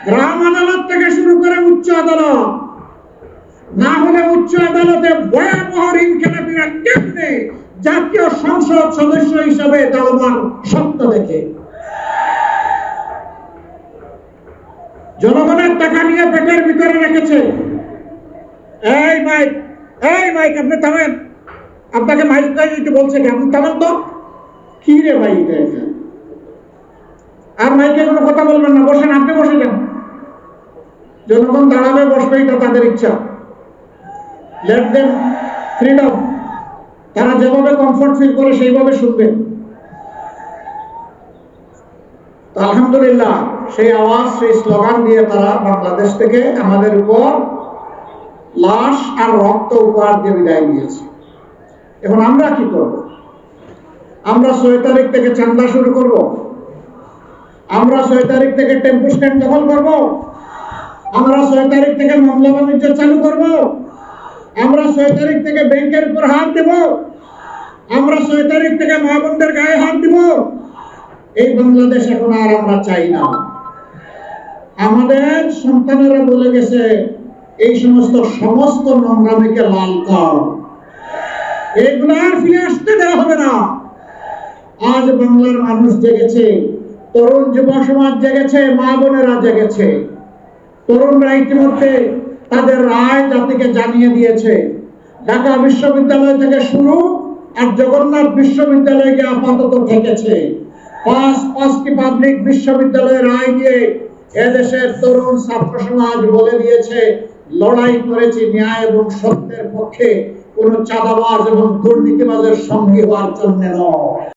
গ্রাম আদালত থেকে শুরু করে উচ্চ আদালত, না হলে উচ্চ আদালতে ভয়াবহ ঋণখেলাপিরা কেমনে জাতীয় সংসদ সদস্য হিসাবে দাঁড়াবার সত্য দেখে? জনগণের টাকা নিয়ে পেটের ভিতরে রেখেছে। এই মাইক আপনি থামেন, আপনাকে মাইক দিতে বলছে কি? আপনি থামেন তো। কি রে ভাই এটা? আর মাইকে কোনো কথা বলবেন না, বসেন, আপনি বসে যান। জনগণ দাঁড়াবে বসবে, এটা তাদের ইচ্ছা। লেট দেম ফ্রিডম, তারা যেভাবে কমফর্ট ফিল করে সেইভাবে শুনবে। আলহামদুলিল্লাহ, সেই আওয়াজ, সেই স্লোগান দিয়ে তারা বাংলাদেশ থেকে আমাদের উপর লাশ আর রক্ত উপহার দিয়ে বিদায় নিয়েছে। এখন আমরা কি করব? আমরা 6 তারিখ থেকে চান্দা শুরু করব? আমরা 6 তারিখ থেকে টেম্পো স্ট্যান্ড দখল করব? আমরা 6 তারিখ থেকে মামলা বাণিজ্য চালু করব? আমরা 6 তারিখ থেকে ব্যাংকের উপর হাত দেব? আমরা 6 তারিখ থেকে মা বোনদের গায়ে হাত দিব? এই বাংলাদেশ এখন আর আমরা চাই না। আমাদের সন্তানেরা বলে গেছে এই সমস্ত নোংরামিকে লাল কর, এগুলো আর ফিরে আসতে দেওয়া হবে না। আজ বাংলার মানুষ জেগেছে, তরুণ যুব সমাজ জেগেছে, মা বোনেরা জেগেছে। তরুণরা ইতিমধ্যে তাদের রায় জাতিকে জানিয়ে দিয়েছে। ঢাকা বিশ্ববিদ্যালয় থেকে শুরু আর জগন্নাথ বিশ্ববিদ্যালয়কে আপাতত থেকেছে। পাঁচটি পাবলিক বিশ্ববিদ্যালয়ের রায় দিয়ে এদেশের তরুণ ছাত্র সমাজ বলে দিয়েছে, লড়াই করেছি ন্যায় এবং সত্যের পক্ষে, কোন চাঁদাবাজ এবং দুর্নীতিবাজের সঙ্গী হওয়ার জন্য নয়।